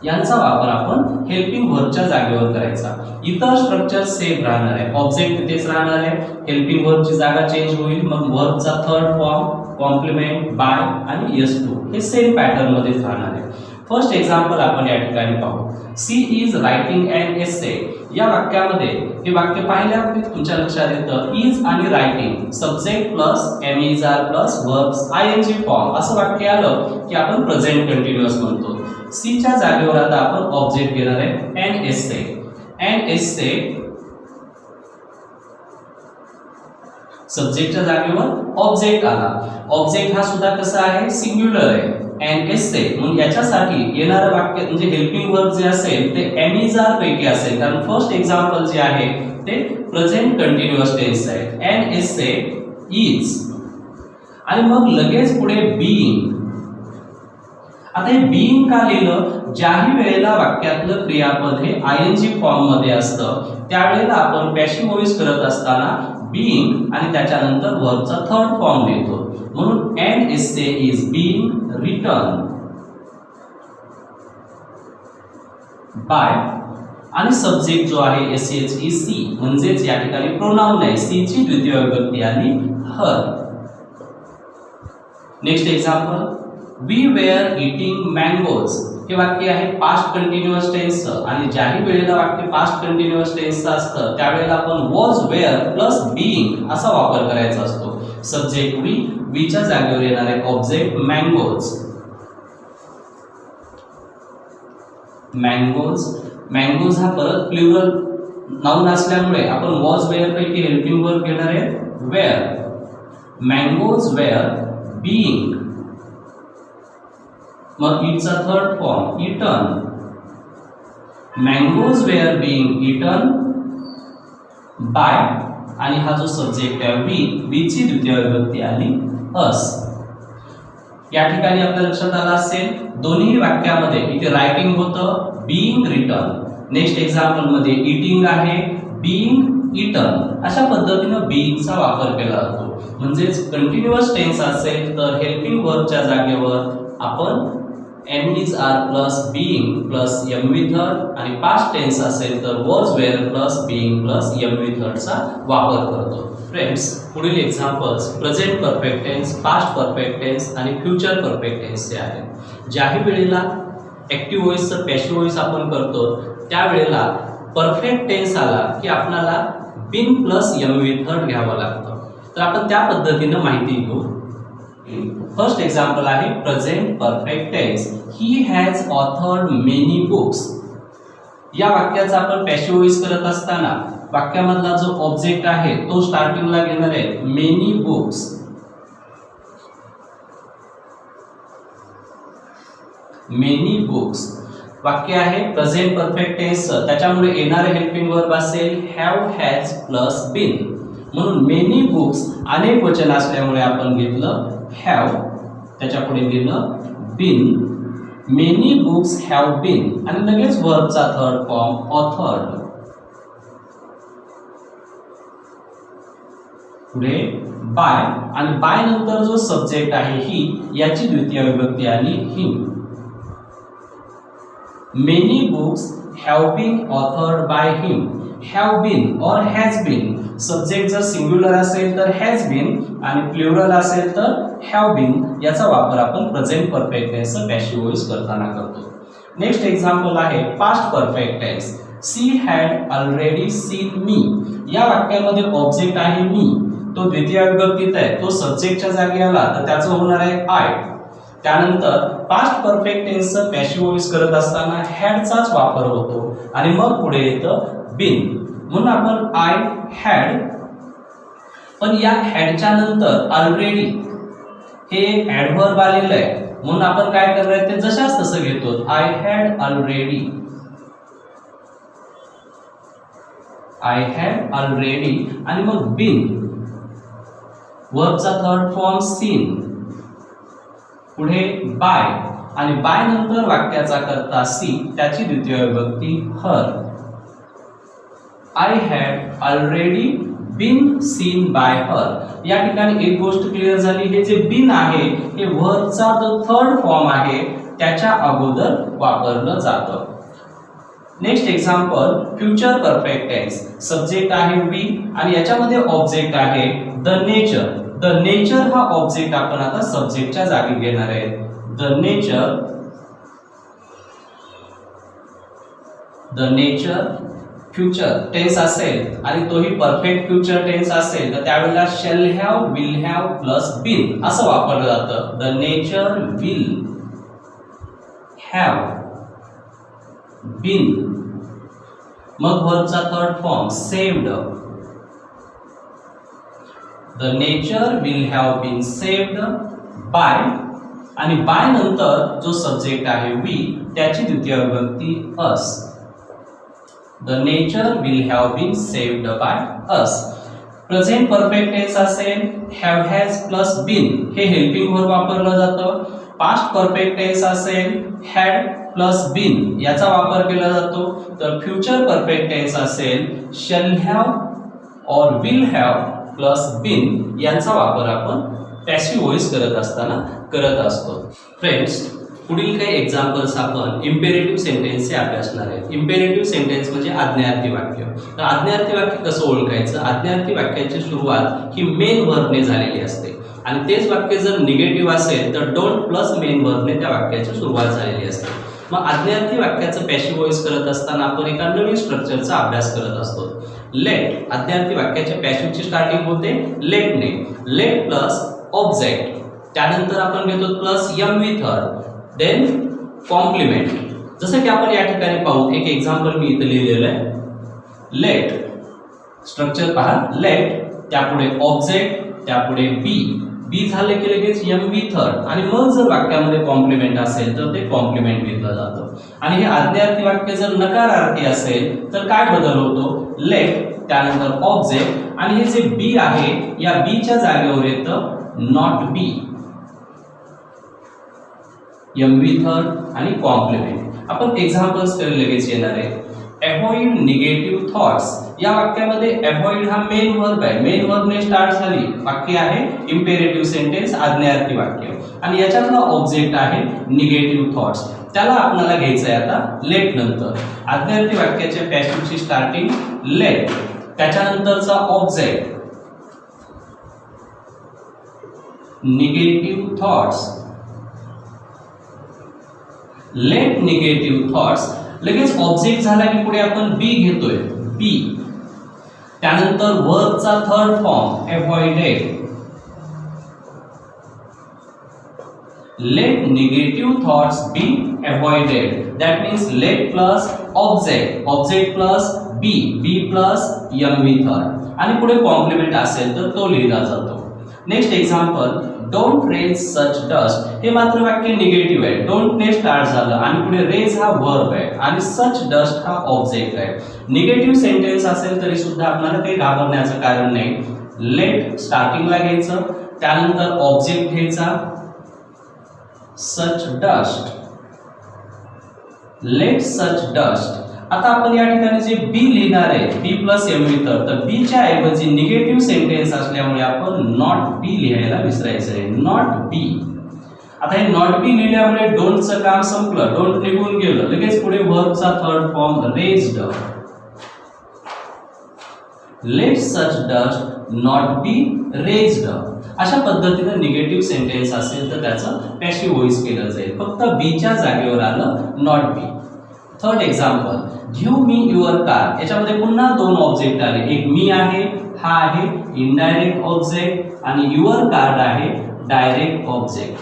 यांचा वापर आपण हेल्पिंग वर्बच्या जागेवर करायचा. इतर स्ट्रक्चर सेम राहणार आहे, ऑब्जेक्ट तिथेच राहणार आहे, हेल्पिंग वर्बची जागा चेंज होईल. मग वर्बचा थर्ड फॉर्म, कॉम्प्लिमेंट, बाय आणि एस टू हे सेम पॅटर्न मध्येच राहणार आहे. फर्स्ट एक्झाम्पल आपण या ठिकाणी पाहू. सी इज रायटिंग अन एसे. या वाक्यामध्ये हे वाक्य पाहिल्यावर तुमच्या लक्षात येतं इज आणि writing, subject plus am is are plus verbs ING form असं वाक्य आलं की आपण प्रेझेंट कंटिन्युअस म्हणतो. सी च्या जागेवर आता आपण ऑब्जेक्ट घेणार आहे एन एसे. एन एसे सब्जेक्टच्या जागेवर ऑब्जेक्ट आला. ऑब्जेक्ट हा सुद्धा कसा आहे, सिंग्युलर आहे. एन एसे म्हणून याच्यासाठी येणारं वाक्य म्हणजे हेल्पिंग वर्ब जे असेल ते एम इज आर पैकी असेल, कारण फर्स्ट एक्झाम्पल जे आहे ते प्रेझेंट कंटिन्युअस टेन्स आहे. एन एसे इज आणि मग लगेच पुढे बीइंग. आता हे बीइंग का लिहिलं, ज्याही वेळेला वाक्यातलं क्रियापद हे आयएनजी फॉर्म मध्ये असतं त्यावेळेला आपण पॅसिव्ह व्हॉइस करत असताना बीइंग आणि त्याच्यानंतर वर्बचा थर्ड फॉर्म लिहितो. म्हणून an essay is being written by आणि सब्जेक्ट जो आहे SHE सी, म्हणजेच या ठिकाणी प्रोनाउन आहे, सी ची द्वितीय विभक्ती आली her. Next example, we were eating mangoes. हे वाक्य आहे पास्ट कंटिन्युअस टेन्सचं आणि ज्याही वेळेला वाक्य पास्ट कंटिन्युअस टेन्सचं असतं त्यावेळेला आपण वॉज, वेअर प्लस बीइंग असा वापर करायचा असतो. सब्जेक्ट वी च्या जागेवर येणारे ऑब्जेक्ट मँगोज. मँगोज मँगोज हा परत प्लुरल नाउन असल्यामुळे आपण वॉज वेअर पैकी हेल्पिंग वर्ब घेणार आहे वेअर. Mangoes were being. मग इटचा third form eaten. Mangoes were being eaten by, आणि हा जो सब्जेक्ट आहे बी ची द्वितीय विभक्ती आली अस. या ठिकाणी आपल्या लक्षात आलं असेल दोन्ही वाक्यामध्ये इथे रायटिंग होतं बीइंग रिटन. नेक्स्ट एक्झाम्पल मध्ये ईटिंग आहे बीइंग इटन. अशा पद्धतीने बीइंगचा वापर केला जातो. म्हणजेच कंटिन्युअस टेन्स असेल तर हेल्पिंग वर्बच्या जागेवर आपण am is are plus being plus M with third, आणि पास्ट टेन्स असेल तर was were plus being plus M with थर्डचा वापर करतो. फ्रेंड्स, पुढील examples present perfect tense, past perfect tense आणि फ्युचर परफेक्ट टेन्सचे आहेत. ज्याही वेळेला ऍक्टिव्ह व्हॉइसचं पॅसिव्ह व्हॉइस आपण करतो त्यावेळेला परफेक्ट टेन्स आला की आपल्याला been plus M with third घ्यावं लागतं. तर आपण त्या पद्धतीनं माहिती घेऊ. फर्स्ट एक्झाम्पल आहे present perfect tense. He has authored many books. या वाक्याचा आपण पॅसिव्ह व्हॉइस करत असताना वाक्यामधला जो ऑब्जेक्ट आहे तो स्टार्टिंगला घेणार आहे मेनी बुक्स. मेनी बुक्स वाक्य आहे प्रेझेंट परफेक्ट टेन्स, त्याच्यामुळे येणारे हेल्पिंग वर्ब असेल हॅव हॅज प्लस बीन. म्हणून मेनी बुक्स अनेक वचन असल्यामुळे आपण घेतलं हॅव, त्याच्या पुढे लिहिलं been. Many books have been, आणि लगेच वर्बचा थर्ड फॉर्म ऑथर्ड. पुढे बाय, आणि बाय नंतर जो सब्जेक्ट आहे ही, याची द्वितीय विभक्ती आली him. Many books have been authored by him. Have been or has been. Subject जर सिंग्युलर असेल तर has been, आणि प्लुरल असेल तर have been. याचा वापर आपण present perfect tense passive voice करताना करतो. नेक्स्ट एक्झाम्पल आहे past perfect tense. She had already seen me. या वाक्यामध्ये ऑब्जेक्ट आहे मी, तो द्वितीय विभक्तीत आहे, तो सब्जेक्टच्या जागी आला तर त्याचं होणार आहे आय. त्यानंतर पास्ट परफेक्ट टेन्सचं पॅसिव्ह व्हॉइस करत असताना हॅडचाच वापर होतो, आणि मग पुढे येतं बीन. म्हणून आपण आय हॅड, पण या हॅडच्या नंतर ऑलरेडी हे एक ऍडव्हर्ब आलेलं आहे, म्हणून आपण काय करणार आहे ते जशाच तसं घेतो. I had already. I had already, आणि मग बीन वर्बचा थर्ड फॉर्म सीन. पुढे बाय, आणि बाय नंतर वाक्याचा कर्ता सी, त्याची द्वितीय विभक्ती her. I had already been seen by her. या ठिकाणी एक गोष्ट क्लिअर झाली, हे जे बीन आहे हे वर्बचा जो थर्ड फॉर्म आहे त्याच्या अगोदर वापरलं जातं. Next example future perfect tense. Subject आहे वी, आणि याच्यामध्ये ऑब्जेक्ट आहे द नेचर. द नेचर हा ऑब्जेक्ट आपण आता सब्जेक्टच्या जागी घेणार आहे. The nature. The nature future tense असेल आणि तोही परफेक्ट फ्युचर टेन्स असेल तर त्यावेळेला shall have, will have plus been असं वापरलं जातं. The nature will have been. मग वर्बचा third form saved. The nature will have been saved by, आणि बाय नंतर जो सब्जेक्ट आहे वी, त्याची द्वितीय विभक्ती us. The nature will have been saved by us. Present perfect tense असेल have has plus been, हे हेल्पिंग वर्ब वापरलं जातं. पास्ट परफेक्ट टेन्स असेल had plus been, याचा वापर केला जातो. तर फ्युचर परफेक्ट टेन्स असेल shall have or will have plus been, यांचा वापर आपण पॅसिव्ह व्हॉइस करत असताना करत असतो. फ्रेंड्स, पुढील काही एक्झाम्पल्स आपण इम्पेरेटिव्ह सेंटेन्सचे अभ्यासणार आहेत. इम्पेरेटिव्ह सेंटेन्स म्हणजे आज्ञार्थी वाक्य. तर आज्ञार्थी वाक्य कसं ओळखायचं? आज्ञार्थी वाक्याची सुरुवात ही मेन वर्बने झालेली असते, आणि तेच वाक्य जर निगेटिव्ह असेल तर डोंट प्लस मेन वर्बने त्या वाक्याची सुरुवात झालेली असते. मग आज्ञार्थी वाक्याचं पॅसिव्ह व्हॉइस करत असताना आपण एका नवीन स्ट्रक्चरचा अभ्यास करत असतो. लेट, आज्ञार्थी वाक्याच्या पॅसिव्हची स्टार्टिंग होते लेटने. लेट प्लस ऑब्जेक्ट, त्यानंतर आपण घेतो plus M with her, then complement. जसं की आपण या ठिकाणी पाहू, एक एक्झाम्पल मी इथे लिहिलेलं आहे. लेट स्ट्रक्चर पहा, लेट त्यापुढे ऑब्जेक्ट, त्यापुढे बी झाले की लगेच एमव्ही थर्ड, आणि मग जर वाक्यामध्ये कॉम्प्लिमेंट असेल तर ते कॉम्प्लिमेंट घेतलं जातं. आणि हे आज्ञार्थी वाक्य जर नकारार्थी असेल तर काय बदल होतो, लेट त्यानंतर ऑब्जेक्ट, आणि हे जे बी आहे या बीच्या जागेवर येतं नॉट बी, एमव्ही थर्ड आणि कॉम्प्लिमेंट. आपण एक्झाम्पल्स कडे लगेच येणार आहे. अवॉइड निगेटिव्ह थॉट्स, या वाक्यामध्ये अवॉइड हा मेन वर्ब आहे, मेन वर्बने स्टार्ट झाली वाक्य आहे इम्पेरेटिव्ह सेंटेन्स, आज्ञार्थी वाक्य, आणि याच्यातला ऑब्जेक्ट आहे निगेटिव्ह थॉट्स. त्याला आपल्याला घ्यायचं आहे आता लेट नंतर. आज्ञार्थी वाक्याच्या पॅसिव्हची स्टार्टिंग लेट, त्याच्यानंतरचा object negative thoughts, let negative thoughts, लगेच ऑब्जेक्ट झाला की पुढे आपण बी घेतोय, बी, त्यानंतर वर्बचा third form avoided, let negative thoughts be avoided. That means let plus object, object plus b, b plus mv third, आणि पुढे कॉम्प्लिमेंट असेल तर तो लिहिला जातो. Next example, don't raise such dust, हे मात्र वाक्य निगेटिव्ह आहे, डोंट ने स्टार्ट झालं आणि पुढे रेज हा वर्ब आहे आणि सच डस्ट हा ऑब्जेक्ट आहे. निगेटिव्ह सेंटेन्स असेल तरी सुद्धा आपल्याला काही घाबरण्याचं कारण नाही. लेट स्टार्टिंगला घ्यायचं, त्यानंतर ऑब्जेक्ट घ्यायचा such dust, let such dust. आता आपण या ठिकाणी जे बी लिहिणार आहे बी प्लस एमव्ही तर बी च्या ऐवजी निगेटिव्ह सेंटेन्स असल्यामुळे आपण नॉट बी लिहायला विसरायचं आहे, नॉट बी. आता हे नॉट बी लिहिल्यामुळे डोंटचं काम संपलं, डोंट निघून गेलं, लगेच पुढे वर्बचा third form raised, let such dust not be raised. अशा पद्धतीने निगेटिव्ह सेंटेन्स असेल तर त्याचं पॅसिव्ह व्हॉइस केलं जाईल, फक्त बीच्या जागेवर आलं not be. Third example, give me your car, याच्यामध्ये पुन्हा दोन ऑब्जेक्ट आले, एक मी आहे, हा आहे इनडायरेक्ट ऑब्जेक्ट, आणि युअर कार आहे डायरेक्ट ऑब्जेक्ट.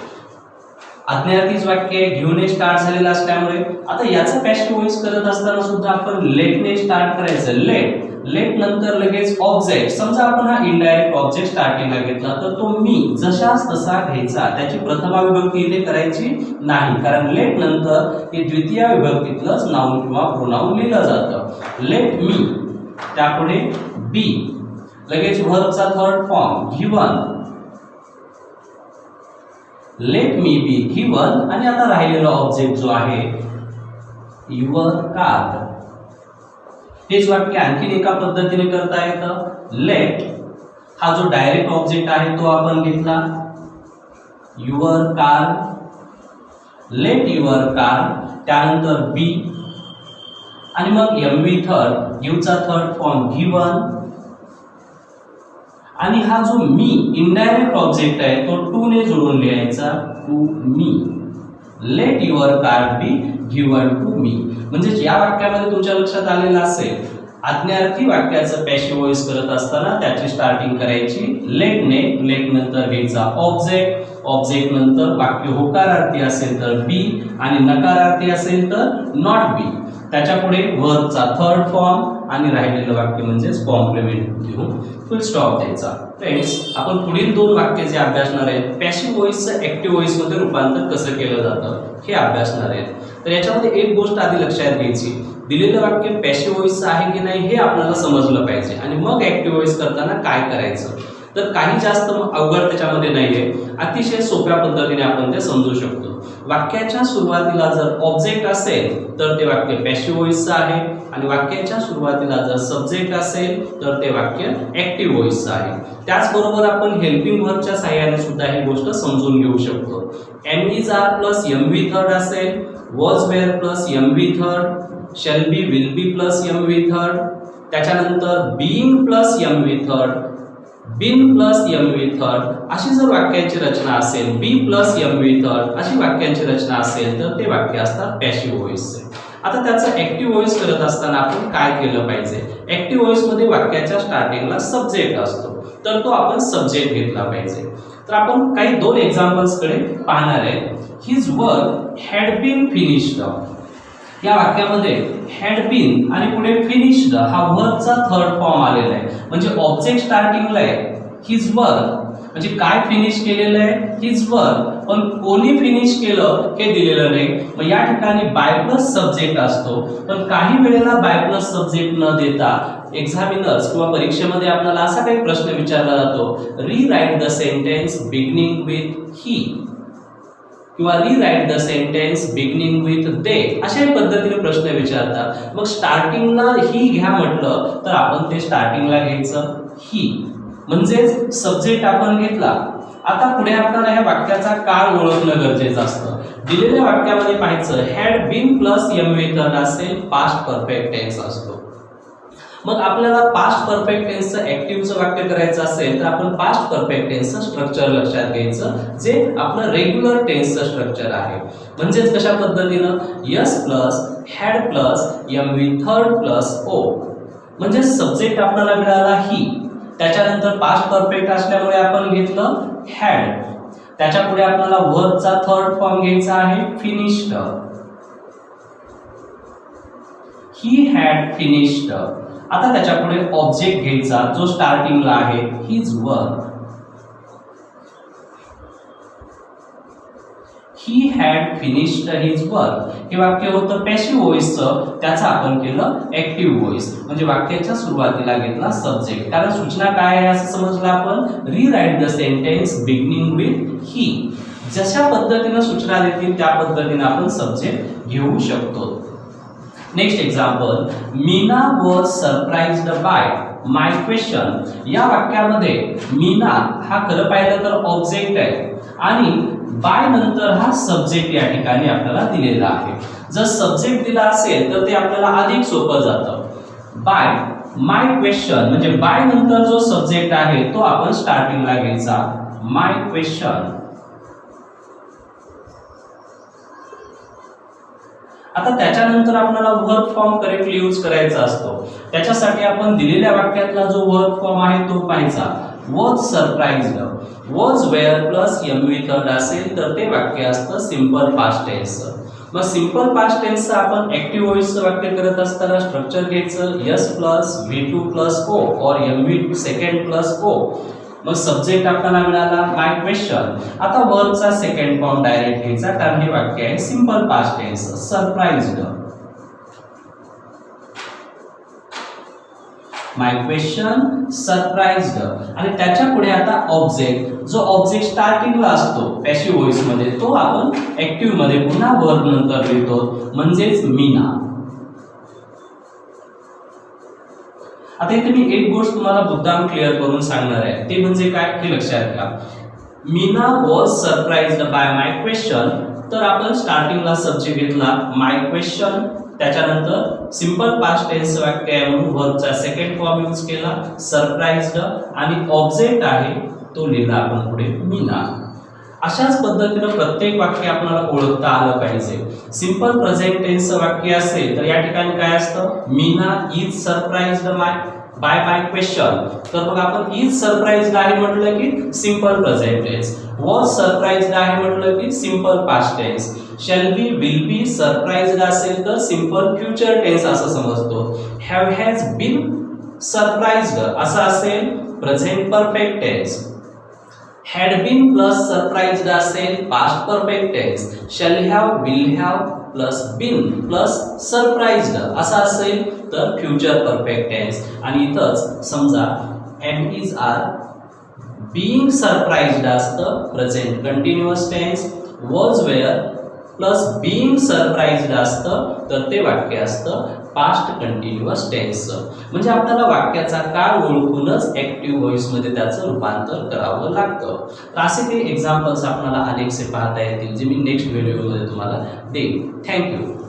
आज्ञार्थीच वाक्य घेऊन स्टार्ट झालेलं असल्यामुळे आता याचं पॅसिव्ह व्हॉइस करत असताना सुद्धा आपण लेटने स्टार्ट करायचं. लेट, लेट नंतर लगेच ऑब्जेक्ट, समजा आपण हा इनडायरेक्ट ऑब्जेक्ट स्टार्टिंगला घेतला तर तो मी जशाच तसा घ्यायचा, त्याची प्रथमा विभक्ती इथे करायची नाही, कारण लेट नंतर हे द्वितीय विभक्तीतलंच नाउन किंवा प्रोनाउन लिहिलं जातं. लेट मी, त्यापुढे बी, लगेच वर्बचा third form given, let me be given, आणि आता राहिलेला ऑब्जेक्ट जो आहे युअर कार. हेच वाक्य आणखीन एका पद्धतीने करता येतं. लेट हा जो डायरेक्ट ऑब्जेक्ट आहे तो आपण घेतला your car, let your car, त्यानंतर बी, आणि मग एमव्ही थर्ड, गिव्हचा थर्ड फॉर्म गिवन, आणि हा जो मी इनडायरेक्ट ऑब्जेक्ट आहे तो टू ने जोडून लिहायचा, to me, let your car be given to me. म्हणजे या वाक्यामध्ये तुमच्या लक्षात आलेलं असेल, आज्ञार्थी वाक्याचं पॅसिव्ह व्हॉइस करत असताना त्याची स्टार्टिंग करायची लेटने, लेट नंतर घ्यायचा ऑब्जेक्ट, ऑब्जेक्ट नंतर वाक्य होकारार्थी असेल तर बी आणि नकारार्थी असेल तर नॉट बी, त्याच्या पुढे वर्बचा थर्ड फॉर्म आणि राहिलेलं वाक्य म्हणजेच कॉम्प्लिमेंट देऊन फुल स्टॉप द्यायचा. फ्रेंड्स, आपण पुढील दोन वाक्य जे अभ्यासणार आहेत, पॅसिव्ह व्हॉइसचं ऍक्टिव्ह व्हॉइस मध्ये रूपांतर कसं केलं जातं हे अभ्यासणार आहेत. तर याच्यामध्ये एक गोष्ट आधी लक्षात घ्यायची, दिलेलं वाक्य पॅसिव्ह व्हॉइसचं आहे की नाही हे आपल्याला समजलं पाहिजे, आणि मग ऍक्टिव्ह व्हॉइस करताना काय करायचं. तर काही जास्त अवघड त्याच्यामध्ये नाहीये, अतिशय सोप्या पद्धतीने आपण ते समजू शकतो. वाक्याच्या सुरुवातीला जर ऑब्जेक्ट असेल तर ते वाक्य पॅसिव्ह व्हॉइसचं आहे, आणि वाक्याच्या सुरुवातीला जर सब्जेक्ट असेल तर ते वाक्य ऍक्टिव्ह व्हॉइसचं आहे. त्याचबरोबर आपण हेल्पिंग वर्बच्या सहाय्याने सुद्धा ही गोष्ट समजून घेऊ शकतो. Am is are plus MV third असेल, was were plus MV third, shall be will be plus MV third, त्याच्यानंतर being plus MV third, been plus MV third, अशी जर वाक्यांची रचना असेल, बी प्लस एमव्ही थर्ड अशी वाक्यांची रचना असेल तर ते वाक्य असतात पॅसिव्ह व्हॉइसचे. आता त्याचं ऍक्टिव्ह व्हॉइस करत असताना आपण काय केलं पाहिजे. ऍक्टिव्ह व्हॉइस मध्ये वाक्याच्या स्टार्टिंगला सब्जेक्ट असतो तर तो आपण सब्जेक्ट घेतला पाहिजे. तर आपण काही दोन एक्झाम्पल्स कडे पाहणार आहे. His work had been finished. या वाक्यामध्ये हॅड बीन आणि पुढे फिनिश्ड हा वर्बचा थर्ड फॉर्म आलेला आहे, म्हणजे ऑब्जेक्ट स्टार्टिंगला आहे हिज वर्क, म्हणजे काय फिनिश केलेलं आहे हिज वर्क, पण कोणी फिनिश केलं हे दिलेलं नाही. मग या ठिकाणी बाय प्लस सब्जेक्ट असतो, पण काही वेळेला बाय प्लस सब्जेक्ट न देता एक्झामिनर्स किंवा परीक्षेमध्ये आपल्याला असा काही प्रश्न विचारला जातो, rewrite the sentence beginning with he किंवा rewrite the sentence beginning with they, अशा पद्धतीने प्रश्न विचारतात. मग स्टार्टिंगला ही घ्या म्हटलं तर आपण ते स्टार्टिंगला घ्यायचं ही, म्हणजेच सब्जेक्ट आपण घेतला. आता पुढे आपल्याला या वाक्याचा काळ ओळखणं गरजेचं असतं. दिलेल्या वाक्यामध्ये पाहायचं had been plus MV third असेल, पास्ट परफेक्ट टेन्स असतो. मग आपल्याला पास्ट परफेक्ट टेन्सचं ऍक्टिव्हचं वाक्य करायचं असेल तर आपण पास्ट परफेक्ट टेन्सचं स्ट्रक्चर लक्षात घ्यायचं, जे आपलं रेग्युलर टेन्सचं स्ट्रक्चर आहे. म्हणजेच कशा पद्धतीनं S plus had plus MV third plus O, म्हणजे सब्जेक्ट आपल्याला मिळाला ही, त्याच्यानंतर पास्ट परफेक्ट असल्यामुळे आपण घेतलं हॅड, त्याच्या पुढे आपल्याला वर्बचा थर्ड फॉर्म घ्यायचा आहे फिनिश्ड, ही हॅड फिनिश्ड. आता त्याच्या पुढे ऑब्जेक्ट घ्यायचा जो स्टार्टिंगला आहे his work, he had finished his work. हे वाक्य होतं पॅसिव्ह व्हॉइसचं, त्याचं आपण केलं ऍक्टिव्ह व्हॉइस, म्हणजे वाक्याच्या सुरुवातीला घेतला सब्जेक्ट. कारण सूचना काय आहे असं समजलं आपण, rewrite the sentence beginning with he. जशा पद्धतीने सूचना देतील त्या पद्धतीने आपण सब्जेक्ट घेऊ शकतो. Next example, Meena was surprised by my question. या वाक्यामध्ये मीना हा खरं पाहिलं तर ऑब्जेक्ट आहे आणि बाय नंतर हा सब्जेक्ट या ठिकाणी आपल्याला दिलेला आहे. जर सब्जेक्ट दिला असेल तर ते आपल्याला अधिक सोपं जातं. बाय माय क्वेश्चन म्हणजे बाय नंतर जो सब्जेक्ट आहे तो आपण स्टार्टिंगला घ्यायचा, माय क्वेश्चन. आता त्याच्यानंतर आपल्याला वर्ब फॉर्म करेक्टली यूज करायचा असतो. त्याच्यासाठी आपण दिलेल्या वाक्यातला जो वर्ब फॉर्म आहे तो पाहायचा. Was surprised, was were plus MV third असेल तर ते वाक्य असतं सिंपल पास्ट टेन्सचं. मग सिंपल पास्ट टेन्सचं आपण ऍक्टिव्ह व्हॉइसचं वाक्य करत असताना स्ट्रक्चर घ्यायचं yes plus V2 plus O और एमव्ही सेकंड प्लस ओ. मग सब्जेक्ट आपल्याला मिळाला माय क्वेश्चन. आता वर्बचा सेकंड फॉर्म डायरेक्ट घ्यायचा कारण हे वाक्य आहे सिंपल पास्ट टेन्स, सरप्राइज्ड. माय क्वेश्चन सरप्राइज्ड. आणि त्याच्या पुढे आता ऑब्जेक्ट, जो ऑब्जेक्ट स्टार्टिंगला असतो पॅसिव्ह व्हॉइस मध्ये तो आपण ऍक्टिव्ह मध्ये पुन्हा वर्ब नंतर लिहितो, म्हणजेच मीना. आता इथे मी एक गोष्ट तुम्हाला मुद्दाम क्लिअर करून सांगणार आहे, ते म्हणजे काय हे लक्षात घ्या. Meena was surprised by my question, तर आपण स्टार्टिंगला सब्जेक्ट घेतला माय क्वेश्चन, त्याच्यानंतर सिंपल पास्ट टेन्स वाक्य आहे म्हणून वर्बचा सेकंड फॉर्म यूज केला सरप्राइज्ड आणि ऑब्जेक्ट आहे तो लिहिला आपण पुढे मीना. अशाच पद्धतीने प्रत्येक वाक्य आपल्याला ओळखता आलं पाहिजे. सिंपल प्रेझेंट टेन्स वाक्य असेल तर या ठिकाणी काय असतं, Meena is surprised by my question. तर मग आपण इज सरप्राइज्ड आहे म्हटलं की simple present tense, was surprised आहे म्हटलं की simple past tense, shall be will be surprised असेल तर सिंपल फ्युचर टेन्स असं समजतो, हॅव हॅज बीन सरप्राइज्ड असं असेल present perfect tense, had been plus surprised असेल past perfect tense, shall have will have plus been plus surprised असं असेल तर future perfect tense. आणि इथंच समजा am is are being surprised असतं present continuous tense, was were plus being surprised असतं तर ते वाक्य असतं पास्ट कंटिन्युअस टेन्स. म्हणजे आपल्याला वाक्याचा काळ ओळखूनच ऍक्टिव्ह व्हॉइस मध्ये त्याचं रूपांतर करावं लागतं. तर असे काही एक्झाम्पल्स आपल्याला अनेकसे पाहता येतील जे मी नेक्स्ट व्हिडिओमध्ये तुम्हाला देईन. थँक्यू.